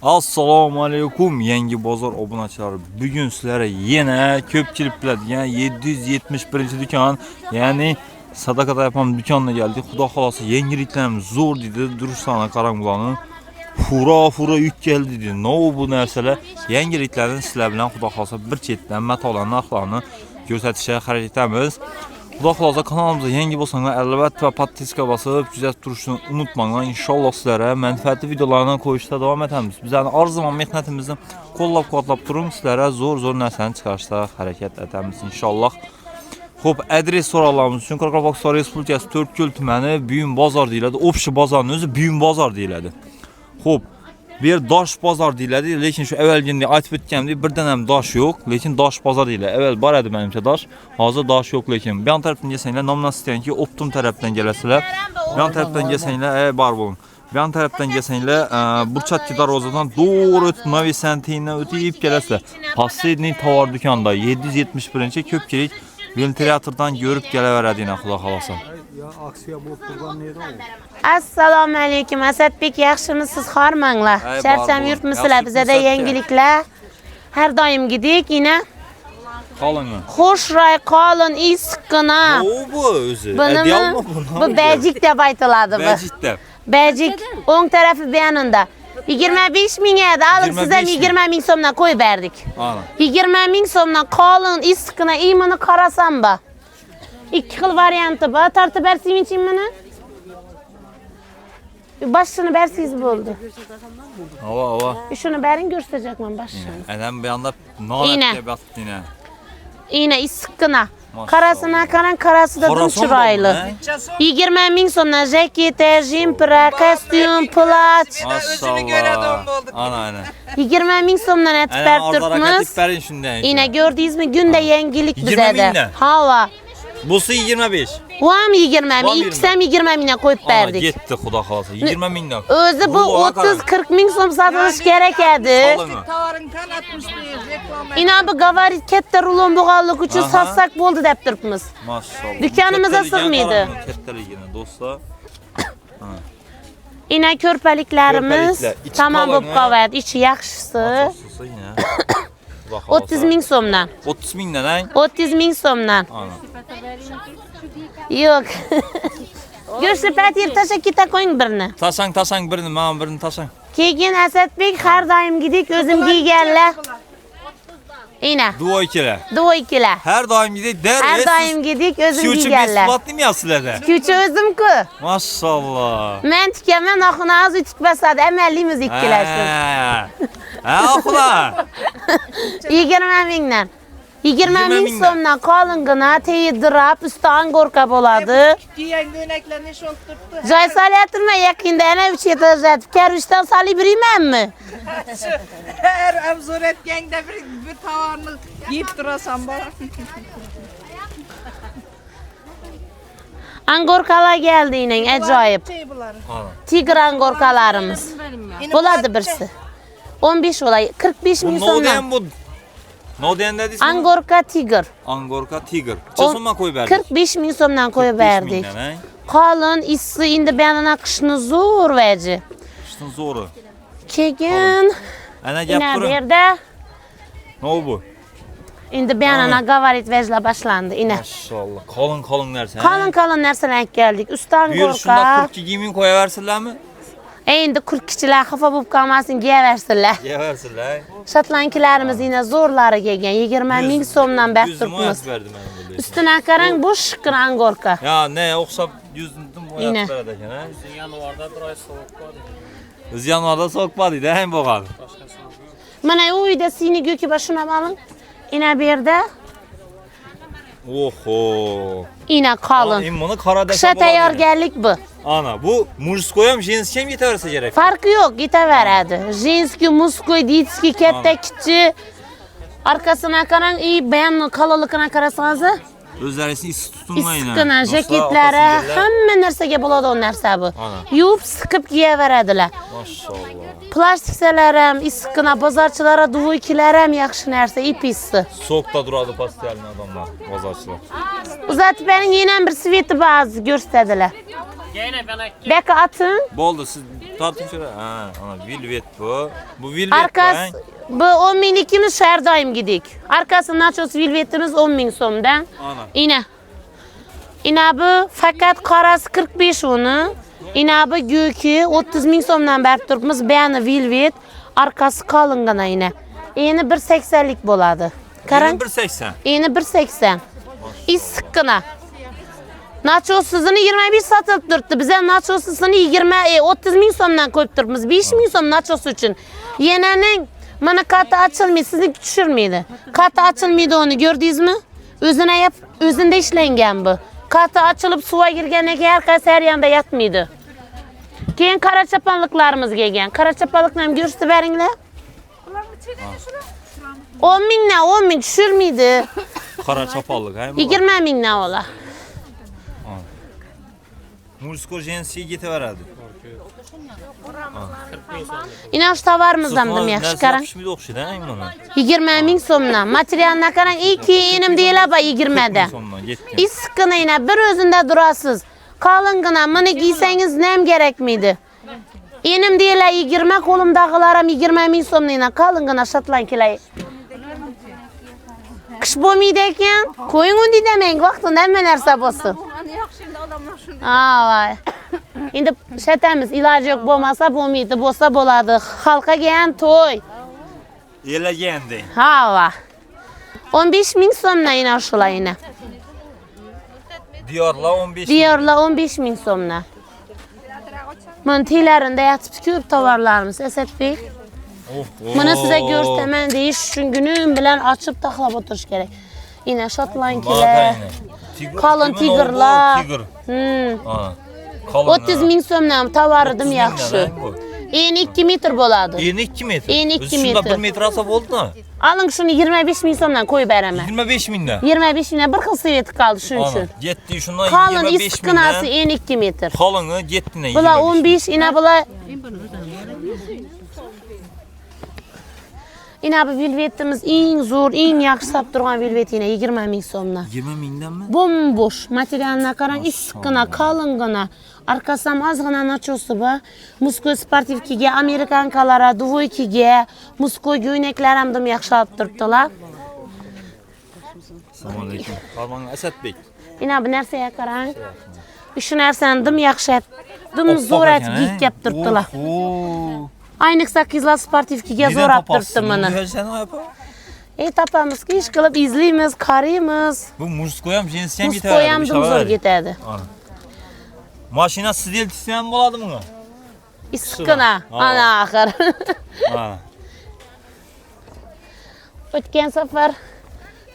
Assalomu alaykum yangi bozor obunachilari. Bugun sizlarga yana ko'pchilik biladigan 771-do'kon, ya'ni Sadaqat yapam do'konga keldik. Xudo xolosa yangiliklarimiz zo'r dedi. Durustona qarang bularni. Fura yuk keldi dedi. No bu narsalar yangiliklarni sizlar bilan xudo xolosa bir chetdan matolarning narxlarini ko'rsatishga harakat etamiz. Xudo xolosa kanalimizga yangi bo'lsangiz albatta podpiska bosib kuzatib turishni unutmanglar. Inshaalloh sizlarga manfaatli videolarni qo'yishda davom etamiz. Bizning arzimon mehnatimizni qo'llab-quvvatlab turing, sizlarga zo'r narsani chiqarishda harakat etamiz inshaalloh. Xo'p, adres so'rovlarimiz uchun Qoraqalpog'iston Respublikasi To'rtko'l tumani Buyum bozor deyiladi. O'pshi bozorning o'zi Buyum bozor deyiladi. Xo'p, bir dosh bozor deyiladi, lekin shu avvalgina aytib o'tgandek birdan ham dosh yo'q, lekin dosh bozor deyiladi. Avval bor edi menimcha dosh, hozir dosh yo'q, lekin bu yon tarafdan kelsanglar nomnasiyanki Optum tarafdan kelasizlar. Bu yon tarafdan kelsanglar bor bo'ling. Bu yon tarafdan kelsanglar Burchatki darvozadan to'g'ri o'tib Novi Santindan o'tib kelasizlar. Последний tovar do'konda 771-ko'pchilik ventilyatordan görüp kelaveradi xudo xolosa. Aksiya bo'lib turgan neda u? Assalomu alaykum Asadbek, yaxshimisiz? Xormanglar. Charcham yurtmisizlar? Bizda yangiliklar har doimgidek yine Qolingmi? Xo'shroy, qolin, issiqqina. Bu o'zi. Idealmi bu? Bu bajik deb aytiladi bu. Bajik deb. Bajik o'ng tarafi bu yanında. 25 ming edi, alib sizdan 20 ming so'mdan qo'yib berdik. Ana. 20 ming so'mdan qolin, issiqqina, imini qarasam ba. İki xil varianti bor. Tartib bersingiz imini. Başını bersiz bo'ldi. Ava. Shuni bering ko'rsatacakman başını. Adam bu yanda nolatga baqibdi yine. Yine issiqqina. Qarasına qarang, qarasi da chiroyli. 20 ming so'mdan jaket, jimpra, kostyum, plach. Maşallah. Ana. 20 ming so'mdan aytib beribmiz. Yine gördünüzmü? Günde yengilik bizede. Hava. Busi 25. Vam 20 ming, ikisam 20 mingdan qo'yib berdik. Yetti xudo xolasa 20 mingdan. O'zi bu 30-40 ming so'm sotilish kerak edi. Tovaringdan 65 reklama. Ina bu gavarit katta rulon bo'lganligi uchun sotsak bo'ldi deb turibmiz. Maşallah. Dükkanımıza sığmaydi. Kattaligini do'stlar. Ina ko'rpaliklarimiz tamam bo'lib qoladi, ichi yaxshisi. 30 ming so'mdan. 30 mingdan, 30 ming so'mdan. Yo'q. Go'shtni patir tashab keta qo'ying birini. Tasang birini, men birini tasang. Keyin Asadbek har doimgidek o'zim kiyganlar. Ina. Duvoykilar. Her doimgidek der. Har doimgidek o'zim kiyganlar. Sifatli sizlarda? Tikuvchi o'zim-ku. Maşallah. Men tikaman, oxuna o'zi tik basadi, amallimiz ikkilashib. Oxuna. 20 mingdan. 20 ming so'mdan qolingina teydirab, usti angorka bo'ladi. Kiyen göyneklerini şok tuttu. Joy solyaptimi? Yaqinda yana 3 etajat karvishdan solib beraymanmi? Her abzor etgende bir tavarını yiyip durasan bana. Angorkalar geldi yine, ajoyib. Tigr angorkalarimiz. Bo'ladi birsi. 15 olay, 45 ming so'mdan. No deyen dediniz? Angorka tigr. Angorka tigr. Çasoma koy verdik. 45 ming so'mdan qo'yib berdik. Qolin, issi endi beyanana qishni zo'r vaji. Qishni zo'ri. Keyin ana gap turing. Bu yerda ne bu? Endi beyanana gavarit vajla boshlandi, ina. Maşallah. Qalin narsa. Qalin narsalarga keldik. Ustidan gorka. Bu yer shunda 40 gimin qo'yaversinlarmi? Endi kurkichilar xafa bo'lib qolmasin, kiyaversinlar. Kiyaversinlar. Shotlankilarimiz yana zo'rlari kelgan, 20 ming so'mdan berib turibmiz. Ustuna qarang, bu shiqqin angorka. Ya ne o'xshab yuzimdan bo'yab beradi ekan, ha? Yanvarda bir oy sovuq bo'ldi. Biz yanvarda sovuq bo'ldi-da, ham bo'lgan. Mana u uyda sini go'ki bor, shuni oling. Ina bu yerda. Oho. Ina qolin. Buni qarada qishga tayyorgarlik bu. Ana, bu mujskoy ham jinskiy ham yetaversa kerak. Farqi yo'q, yetaveradi. Jinskiy, muskoy, ditskiy, katta, kichik. Arkasına qarang, bayanni qalinligini qarasangiz. O'zlaringiz issiq tutunmaydi. Issiqqina jaketlari, hamma narsaga bo'ladi o narsa bu. Yuvib, siqib kiyaveradilar. Maşallah. Plastiksalar ham, issiqqina bozorchilar, duvoykilar ham yaxshi narsa, ipisi. Soqda turadi pastelni odamlar, bozorchilar. Uzatib bering, yana bir sveti ba'zi ko'rsatadilar. Beka atın. Bo'ldi, siz tartın şöyle. Ha, ana velvet bu. Bu velvet. Arkası bu 10 minglikimiz her daim gidik. Arkası nachos velvetimiz 10 ming so'mdan. Ana. Ina bu fakat qarasi 45 uni. Ina bu göki 30 ming so'mdan berib turibmiz. Bani velvet, arkasi qalingina ina. Eni 1.80lik bo'ladi. Qarang. 1.80. Eni 1.80. Issiqqina. Nachosini 25 satib turibdi. Biz ham nachosini 30 ming so'mdan qo'yib turibmiz. 5 ming so'm nachos uchun. Yenaning mana qati ochilmaydi, sizniki tushirmaydi. Qati ochilmaydi uni ko'rdingizmi? O'zida ishlangan bu. Qati ochilib suva kirgandan keyin har qaysi har yonda yotmaydi. Keyin qora chaponliklarimiz kelgan. Qora chaponlikni ham ko'rsatib beringlar. 10 mingdan 10 ming tushirmaydi. Qora chaponlik, ha? 20 mingdan ola. Mursko jensiga ketaveradi. İnaş tovarımızdan mı yaxshi qarang. Pishmaydi o'xshaydi, ha, mana. 20 ming so'mdan. Materialni qarang, 2 enim deyilaba 20 dan. Issiqqina ina bir o'zinda durasiz. Qalingina buni giysangiz nem kerakmiydi? Enim deyila 20, qo'limdagilar ham 20 ming so'mdan. Qalingina Shotlandkilar. Qish bo'lmaydi ekan, qo'ying undi demang, vaqtida hamma narsa bo'lsin. Voy. Endi shatamiz, iloji yo'q bo'lmasa bo'lmaydi, bo'lsa bo'ladi. Xalqaga ham to'y. Elagandi. Va. 15 ming so'mdan ina shulayina. Diyorlar 15. Diyorlar 15 ming so'mdan. Mun tiylarında yatib ko'p tovarlarimiz, Asadbek. Buni sizga ko'rsataman deyish uchun günüm bilan ochib taxlab o'tirish kerak. Ina Shotlandkilar. Qalin tigrlar. Ha. 30 ming so'mdan tovardim yaxshi. Eni 2 metr bo'ladi. Eni 2 metr. Eni 2 metr. Shunda 1 metr olsa bo'ldimi? Aling shuni 25 ming so'mdan qo'yib beraman. 25 mingdan. 25 mingdan bir xil sveti qoldi shuning uchun. Yetti shundan 25 Qalin mingdan. issiqqinasi eni 2 metr. Qalini yettidan. Bular 15, ina bular Ina bu velvetimiz eng zo'r, eng yaxshi sap turgan velvet ina 20 ming so'mdan. 20 mingdanmi? Bo'sh, materialni qarang, issiqqina, qalingina. Arkasam ozgina nachosi bor. Musko sportivkiga, amerikankalara, dvoykiga, musko go'ynaklar ham dim yaxshi olib turibdilar. Assalomu alaykum. Farmon Asadbek. Ina bu narsaga qarang. Shu narsani dim yaxshi, dim zo'r giyib kelib turibdilar. Ayniqsa qizlar sportivkiga zo'r olib turibdi mana. Topamiz, ish qilib izlaymiz, qaraymiz. Bu mursko ham jinsi ham Musko ham dim zo'r ketadi. Mashina sideltisi ham bo'ladimi buni? Issiqqina, ana axir. O'tgan safar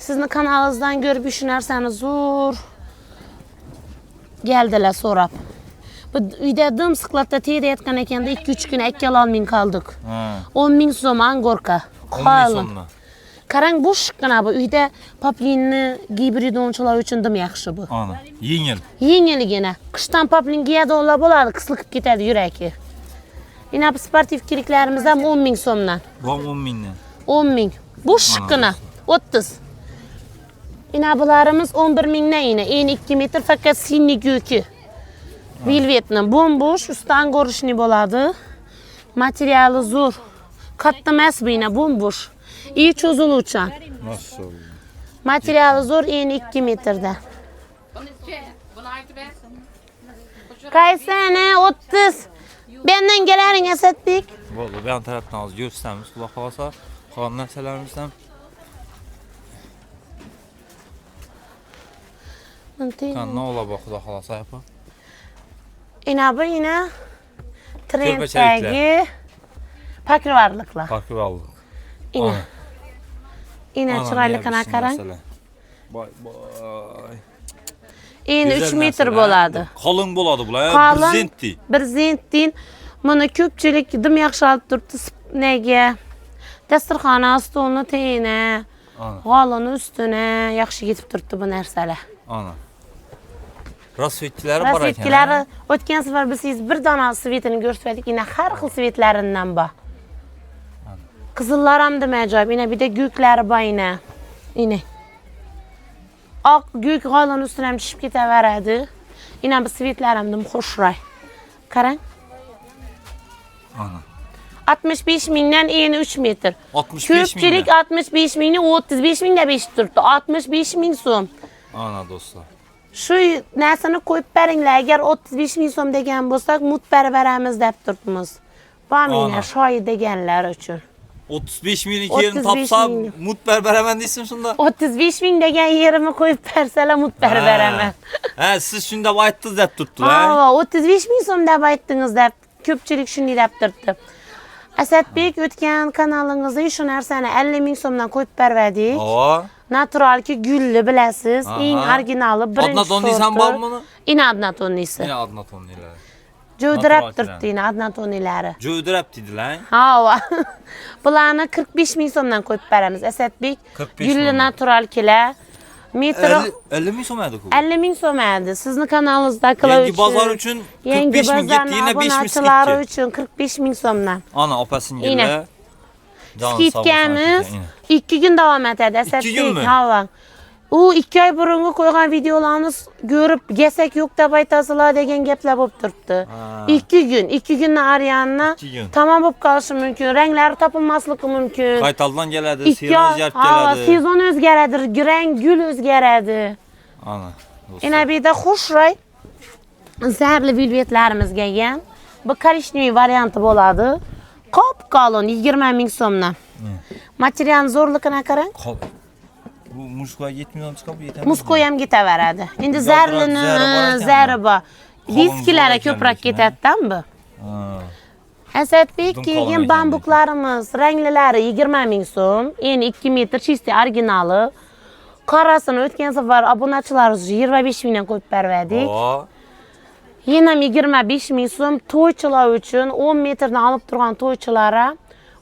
sizni kanalingizdan ko'rib shu narsani zo'r keldilar so'rab. Bu uyda dim siqlatda terayotgan ekanda 2-3 kun akkalolming qoldik. 10 ming so'm angorka. Qalin. Qarang, bu shiqqina bu uyda poplinni gibridonchilar uchun dim yaxshi bu. Ana, yengil. Yengilgina. Qishdan poplin kiyadiganlar bo'ladi, qisliqib ketadi yuragi. Ina bu sportivkiliklarimiz ham 10 ming so'mdan. Bu 10 mingdan. 10 ming. Bu shiqqina 30. Ina bularimiz 11 mingdan ina. Eni 2 metr fakat sinni göki. Velvetni bo'sh, ustidan ko'rishni bo'ladi. Materiali zo'r. Katta emas bu ina, bo'sh. İyi cho'ziluvchan. Maşallah. Materiali zo'r, eni 2 metrdan. Qaysini 30. Benden gelaring Asadbek. Bo'ldi, bu ham tarafdan hozir ko'rsatamiz. Xudo xolasa, qolgan narsalarimizni qanday ola bak xudo xolasa apa. Ina bu ina trenddagi pakrivarliklar. Pakrivarlik. Ina. Ina chiroyli qarang. Boy boy. Endi 3 metr bo'ladi. Qalin bo'ladi bular, prezentdi. Prezentdin. Mana ko'pchilik dim yaxshi olib turibdi nega? Dasturxon stolni teyini, g'olini ustini yaxshi yetib turibdi bu narsalar. Ana. Rasvetkilari bor ekan. Rasvetkilari o'tgan safar biz bir dona svetini ko'rsatdik, ina har xil svetlaridan bor. Qizillar ham dim ajoyib, ina bir de go'klari bor ina. Ina. Oq go'k g'olini ustidan ham tushib ketaveradi. Ina bu svetlar ham dim xushroy. Qarang. Ana. 65 mingdan eni 3 metr. 65 ming. Ko'pchilik 65 mingni 35 mingga beshib turibdi. 65 ming so'm. Ana do'stlar. Shu narsani qo'yib beringlar. Agar 35 ming so'm degan bo'lsak, mutbar beramiz deb turibmiz. Bo'lmanglar, shoyi deganlar uchun. 35 minglik yerini topsam mutbar beraman deysiz shunda? 35 ming degan yerimni qo'yib bersalar mutbar beraman. Ha, siz shunda aytdingiz deb turibdilar. Ha, 35 ming so'm deb aytdingiz deb ko'pchilik shunday deb turibdi. Asadbek o'tgan kanalingizda shu narsani 50 ming so'mdan qo'yib berdik. Ha. Naturalki gulli bilasiz, eng originali birinchi. Adnatoniysan bormi? Ina adnatoniysi. Ina adnatoniyalar. Jo'dirab turibdi ina adnatoniyalari. Jo'dirab dedilar. Ha. Bularni 45 ming so'mdan qo'yib beramiz. Asadbek gulli naturalkilar. Metri 50 ming so'm edi ku. 50 ming so'm edi. Sizni kanalingizda qiluvchi. Yangi bozor uchun 45 ming getdi, yana 5 ming skidka uchun 45 ming so'mdan. Ana opa-singillar. Skidkamiz 2 kun davom etadi. Asadbek, ha. U 2 oy burungi qo'ygan videolarni ko'rib, "Gasak yo'q" deb aytasizlar degan gaplar bo'lib turibdi. 2 kunni ariyanni tamom bo'lib qolishi mumkin, ranglari topilmasligi mumkin. Qaytaldan keladi, sezon o'zgarib keladi. Sezon o'zgaradi, rang, gul o'zgaradi. Ana. Yana bu yerda xushroy zarli velvetlarimizga ham bu korishniy varianti bo'ladi. Qop qalin 20 ming so'mdan. Material zo'rligini qarang. Bu mushkoy 7 million chiqib yetadi. Muskoy ham ketaveradi. Endi zarlini, zari bor. Disklari ko'proq ketadi-dan bu. Asadbek keyin bambuklarimiz ranglilari 20 ming so'm, eni 2 metr chisti originali. Qorasini o'tgan safar obunachilarimiz 25 mingdan qo'yib berdik. Yana 25 ming so'm to'ychilar uchun 10 metrdan olib turgan to'ychilara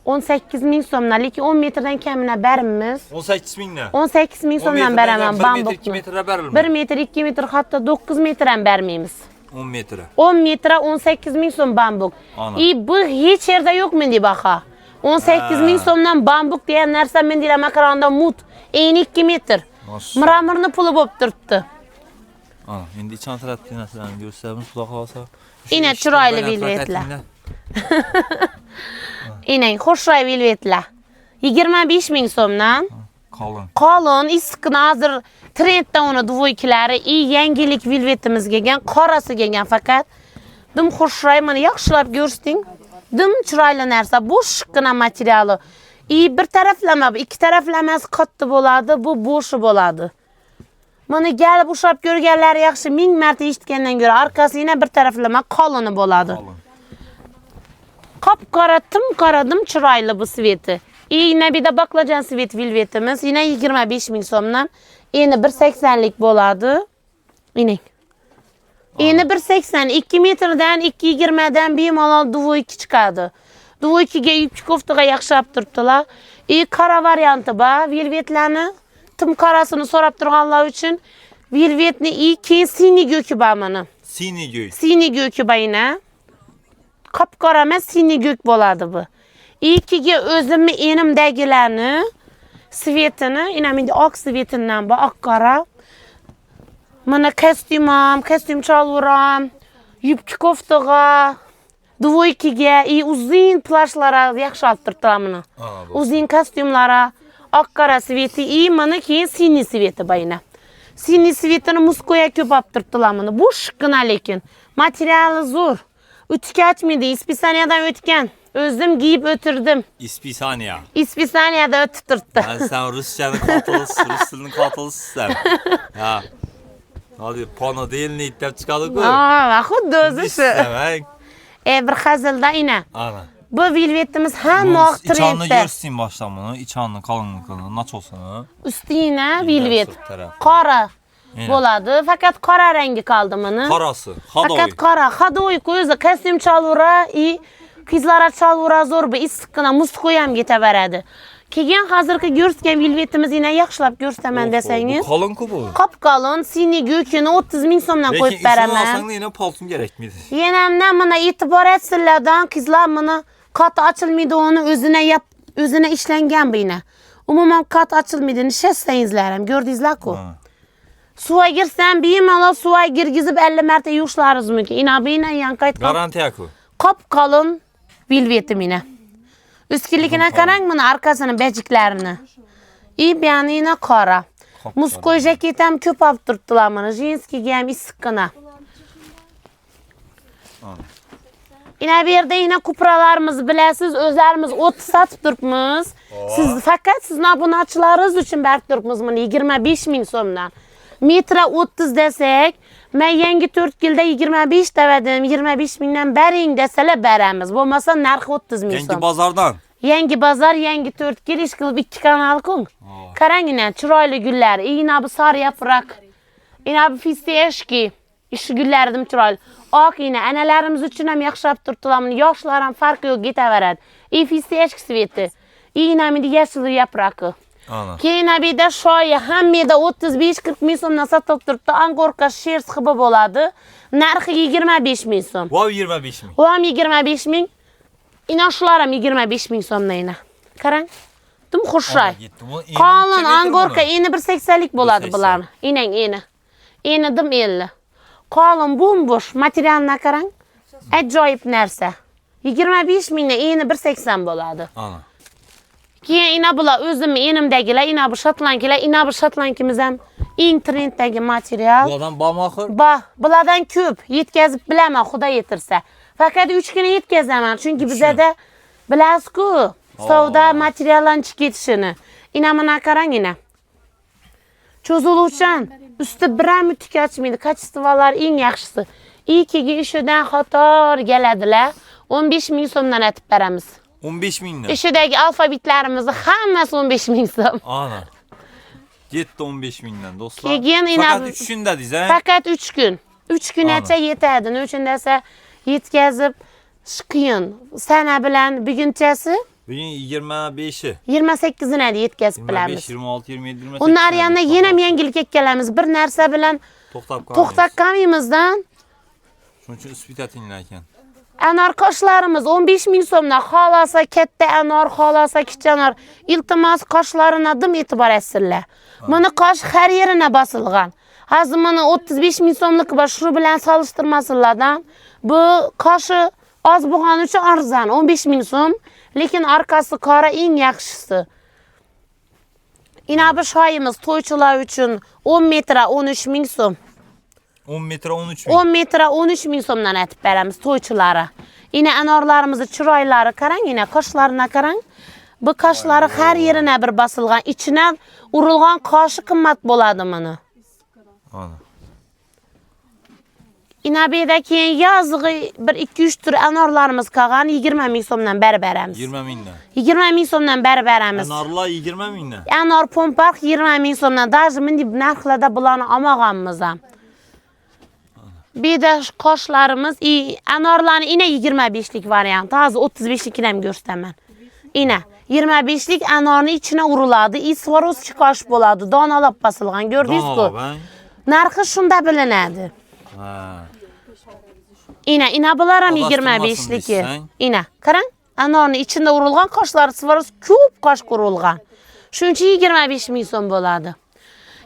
18 ming so'mdan, lekin 10 metrdan kamina beramiz. 18 mingdan. 18 ming so'mdan beraman bambukni. 1 metrga berilmaydi. 1 metr, 2 metr, hatto 9 metr ham bermaymiz. 10 metr. 10 metr 18 ming so'm bambuk. Bu hech yerda yo'q mendi baho. 18 ming so'mdan bambuk degan narsa mendilar makaronda mut. Eni 2 metr. Miramirni puli bo'lib turibdi. Endi ichon tarafdagi narsalarni ko'rsatamiz, xudo xolasa. Ina chiroyli velvetlar. Inang xushroy velvetlar. 25 ming so'mdan. Qalin, issiqni hozir trendda uni dvoykilari, yangilik velvetimizga kelgan, qorasi kelgan faqat. Dim xushroy, mana yaxshilab ko'rsiting. Dim chiroyli narsa, bo'shgina materiali. Bir taraflama, ikki taraflamasi qattiq bo'ladi, bu bo'shi bo'ladi. Mana kelib ushlab ko'rganlar yaxshi, 1000 marta eshitgandan ko'ra orqasi yana bir taraflama qalini bo'ladi. Qop-qora, tim-qora, dim chiroyli bu sveti. Nabida baklajan svet velvetimiz yana 25 ming so'mdan. Eni 180 lik bo'ladi. Eni 180, 2 metrdan 220 dan bemalol dvoyki chiqadi. Dvoykiga yupchi koftaga yaxshilab turibdilar. Qora varianti bor, velvetlarni tim qorasini so'rab turganlar uchun velvetni keyin siniy go'ki bor mana. Siniy go'k. Siniy go'ki bayna. Qop-qora emas, siniy go'k bo'ladi bu. Ikkiga o'zimni enimdagilarni svetini, endi oq svetindan bu oq qora. Mana kostyum chalvuram, yupchi koftaga, dvoykiga, uzun plashlara yaxshi olib turibdilar buni. Uzun kostyumlara, oq qora sveti, mana keyin siniy sveti bayna. Siniy svetini muskoya ko'p olib turibdilar buni. Bu shiqqina lekin materiali zo'r. O'tga ochmaydi, ispisaniyadan o'tgan. O'zim giyib o'tirdim. Ispisaniya. Ispisaniyada o'tib turibdi. Sen ruschani qotilisan, rus tilini qotilisan. Ha. Hadi ponodelniy deb chiqadi-ku. Xuddi o'zi shu. Bir hazilda ina. Ana. Bu velvetimiz hamma oq trendda. İçanını görsün baştan bunu, içanını qalınlığını, nachosunu. Ustina velvet. Qora bo'ladi, faqat qora rangi qoldi mana. Qorasi, xadoy. Faqat qora, xadoy o'zi kostyum chalvura, qizlar chalvura zo'r bu issiqqina muskoy ham ketaveradi. Keyin hozirgi ko'rsatgan velvetimiz yana yaxshilab ko'rsataman desangiz. Qalin-ku bu. Qop-qalin, siniy go'kini 30 ming so'mdan qo'yib beraman. Lekin olsang yana palton kerakmidi? Yenamdan mana e'tibor etsizlardan qizlar mana qat ochilmaydi, uni o'zina ishlangan bu yana. Umuman qat ochilmaydi, nishasangizlar ham ko'rdingizlar-ku. Suva girsam, bemalol suva girgizib 50 marta yuvishlaringiz mumkin. Ina yanqayt. Garantiya-ku. Qop-qalin Bilvetimine. Üskillikine karang bunu arkasının beciklerini. İyi yani yine kara. Muskoy jaketem köp alıp durttular bunu. Jinski giyem issikkına. Yine bir yerde yine kupralarımız bilesiz, özlerimiz ot satıp durpmuz. Siz fakat siz abunatçılarınız için berk durpmuz bunu 25 bin somdan. Metre 30 desek, ben yengi 4 yılda 25 devedim, 25 binden berin desele beremiz. Bu masa narkı 30 bin som. Yengi bazardan. Yengi bazar, yengi 4 giriş kılıp 2 kanal kun. Karangine, çıraylı güller, yine bu sarı yaprak, yine bu fisteşki, işi güllerdim çıraylı. Ak yine, analarımız için hem yakşap durtulamın, yaşlarım farkı yok giteverad. İyi fisteşki sveti, yine mi de yeşil yaprakı. Keyine bir de şoya, hem de 35-40 bin somdan satılıp durttu, Angorka şer sıkıbı boladı. Narkı 25 bin som. Vav 25 bin. Vav 25 bin. İnaşlarım 25 bin somda yine. Karang. Dım hoşray. Kalın Angorka yine 1.80'lik boladı bularını. İnen yine. Yine dım 50. Kalın bomboş materyalına karang. Acayip nerse. 25 binle yine 1.80 boladı. Ana. Ki ina bula özüm enimdegiler, ina bu Şotlandkimizem eng trenddagi material. Bulardan bağmakır. Bulardan köp, yetkazib bilaman, Xudo yetirsa. Fakat 3 kuni yetkazaman, çünkü bize de bilasiz-ku, savdo materiallarning chiqib ketishini. Ina mana qarang ina. Cho'ziluvchan, usti biram tik ochmaydi, kachistvolar eng yaxshisi. Ikkiga ishidan xator keladilar. 15 ming so'mdan aytib beramiz. 15 bindan. İşidagi alfabetlarimizni hammasi 15 ming so'm. Ana. Yetti 15 bindan dostlar. Keyin Fakat 3 kun dediniz ha? Fakat 3 gün. 3 güneçe yetadi. Üçün desa yetkazib qiyin. Sana bilan bugunchasi Bugün 25'i. 28'ine de yetkazib bilamiz. 25, 26, 27, 28. Onlar yanına yine yangilik kelamiz. Bir narsa bilan to'xtab qolmaymizdan. Shuning uchun ispit tinglarkan. Anar qoshlarimiz 15 ming so'mdan, xolasa katta anar, xolasa kichik anar. Iltimos qoshlarini dim e'tibor etsinlar. Buni qosh har yerine bosilgan. Hozir mana 35 ming so'mlik bor, shu bilan solishtirmasinlardan. Bu qoshi oz bo'lgani uchun arzon, 15 ming so'm, lekin arkasi qora eng yaxshisi. Ina bu shoyimiz to'ychilar uchun 10 metra 13 ming so'm. 10 metre 13 bin. 10 metre 13 ming so'mdan aytib beramiz to'ychilari. Yine anorlarimizni chiroylari qarang, yine qoshlarına qarang. Bu qoshlari har yerine bir bosilgan, ichidan urilgan qoshi qimmat bo'ladi buni. Ana. Inabeda keyin yozg'i bir 2-3 tur anorlarimiz qolgan 20 ming so'mdan berib beramiz. 20 mingdan. 20 ming so'mdan berib beramiz. Anorlar 20 mingdan. Anor pompark 20 ming so'mdan. Даже mindi narxlarda bularni olmaganmiz ham. Bir de qoshlarimiz, anorlarni yine 25'lik variant. Hozir 35'likni ham ko'rsataman. Yine 25'lik anorni ichine uriladi, Swarovski qosh bo'ladi, donalab bosilgan, ko'rdingiz-ku. Narxi shunda bilinadi. Ha. Ina bular ham 25'liki. Ina, qarang, anorni ichida urilgan qoshlari Swarovski ko'p qosh urilgan. Shuning uchun 25 ming so'm bo'ladi.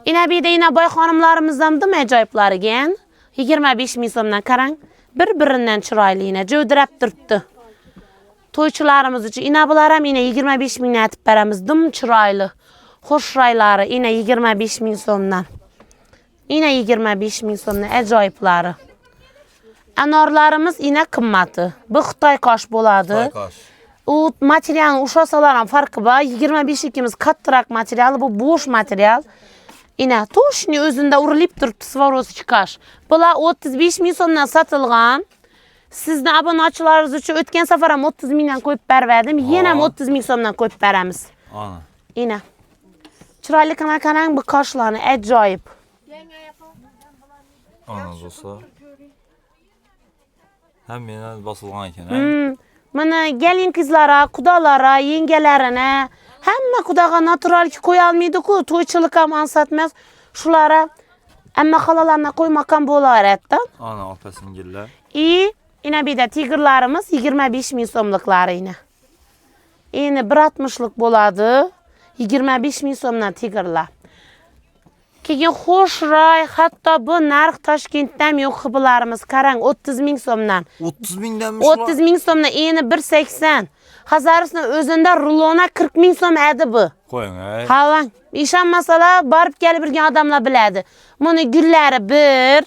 Ina bir de ina boy xonimlarimizdan dim ajoyiblariga 25 ming so'mdan qarang, bir-biridan chiroyli yine jo'dirab turibdi. To'ychilarimiz uchun ina bular ham yine 25 mingdan aytib beramiz. Dim chiroyli. Xo'shraylari yine 25 ming so'mdan. Yine 25 ming so'mdan ajoyiblari. Anorlarimiz yine qimmati. Bu Xitoy qosh bo'ladi. U materialni ushlasalar ham farqi bor. 25'likimiz kattırak material, bu bo'sh material. Yine to'shni o'zida urilib turibdi Swarovski qosh. Bular 35 ming so'mdan satilgan. Sizni obunachilaringiz uchun o'tgan safar ham 30 mingdan qo'yib berdim. Yana ham 30 ming so'mdan qo'yib beramiz. Ana. Yine. Chiroyli qarang bu qoshlarni ajoyib. Ana dostlar. Hem meni bosilgan ekan, ha? Mana gelin qizlara, qudolara, yengalarına hamma qudoga naturalki qo'ya olmaydi-ku, to'ychilik ham ansatmas. Shulara amma xolalarni qo'ymagan bo'laveradi. Ana opa-singillar. Yine bir de tigirlarimiz 25 ming so'mliklari yine. Endi 1.60'lik bo'ladi. 25 ming so'mdan tigirlar. Keyin xo'shroy, hatto bu narx Toshkentdan yo'q xibilarimiz. Qarang, 30 ming so'mdan. 30 mingdanmi? 30 ming so'mdan, eni 180. Hazarisning o'zida rulona 40 ming so'm edi bu. Qo'ying, ay. Havang, ishonmasalar, borib kelib yurgan odamlar biladi. Buni gullari 1,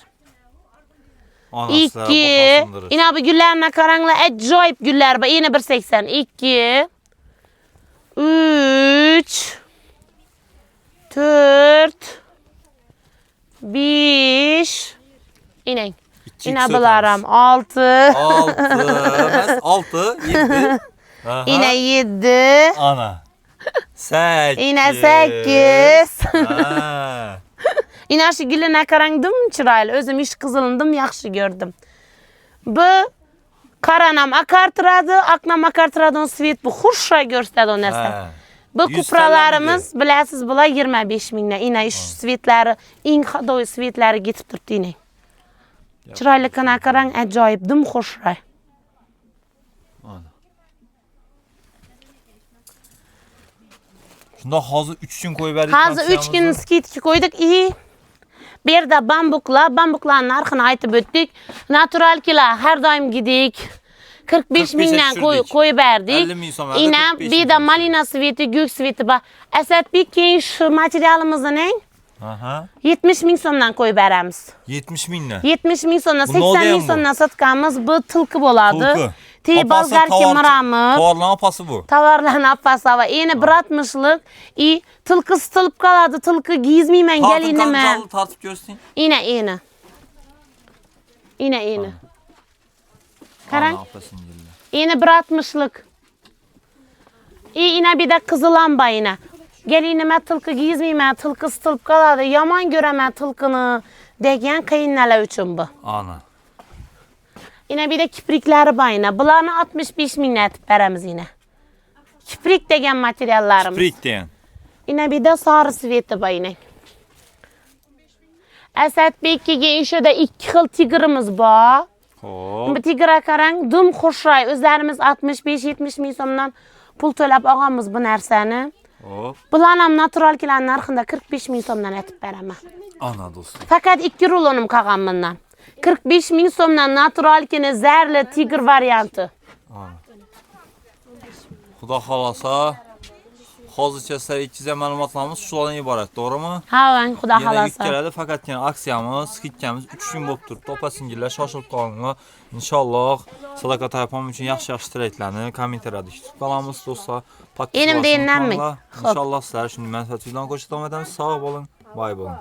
2, ina bu gullarni qaranglar, ajoyib gullar bu. Eni 180, 2, 3, 4, 5, inang. Ina bilaram 6, 6, 7. ina 7, Ana. 8. ina 8. Ha. Ina shu gulini qarangdim, chiroyli. O'zim ish qizilindim, yaxshi ko'rdim. Bu qaranam akartiradi, aqnam akartiradi, svet bu xushroy ko'rsatadi o narsa. Bu kupralarimiz, bilasiz, bular 25 mingdan. Ina ish svetlari, eng hadoy svetlari ketib turibdi ina. Chiroyli kana qarang, ajoyib, dim xushroy. Shunda hozir 3 kun qo'yib berdik. Hozir 3 kun skidka qo'ydik. Bu yerda bambuklar narxini aytib o'tdik. Naturalkilar har doimgidek 45 mingdan qo'yib berdik. Ina beda malina sveti, go'k sveti bor. Asadbek keyin shu materialimizning 70 ming so'mdan qo'yib beramiz. 70 mingdan. 70 ming so'mdan, 80 ming so'mdan sotganmiz. Bu tilki bo'ladi. Bolgarki miramiz. Tovarlarning apasi bu. Tovarlarning apasi va eni 160lik. Tilki sitilib qoladi, tilki giyizmayman galinima. Tartib ko'rsing. Ina. Qarang. Eni 160lik. Ina bir de qizilamba ina. Galinima tilki giyizmayman, tilki sitilib qoladi. Yomon ko'raman tilkini degan qiyinlar uchun bu. Ana. Ina bir de kipriklari bor ina. Bularni 65 mingdan aytib beramiz ina. Kiprik degan materiallarimiz. Kiprik degan. Ina bir de sarı sveti bor ina. Asadbekga ishida 2 xil tigrimiz bor. Xo'p. Bu tigra qarang, dum xushroy. O'zlarimiz 65-70 ming so'mdan pul to'lab olganmiz bu narsani. Hop. Bularni ham naturalkilar narxida 45 ming so'mdan aytib beraman. Ana do'stlar. Faqat 2 rulonim qolgan bundan. 45 ming so'mdan naturalkini zarli tigr varianti. Xudo xolasa hozircha sizlarga yetkazgan ma'lumotlarimiz shulardan iborat, to'g'rimi? Ha, xudo Yana xolasa. yetkaladi, faqatgina aksiyamiz, skidkamiz 3 kun bo'lib turibdi. Opa-singillar shoshilib qolinglar. Inshaalloh Sadaqa Tayfon uchun yaxshi tilaklarni kommentariyada kutib qolamiz do'stlar. Enimda yenanmang. Inshaalloh sizlar shunday manfaat videolarni ko'rsatib olamiz. Sog' bo'ling, boy bo'ling.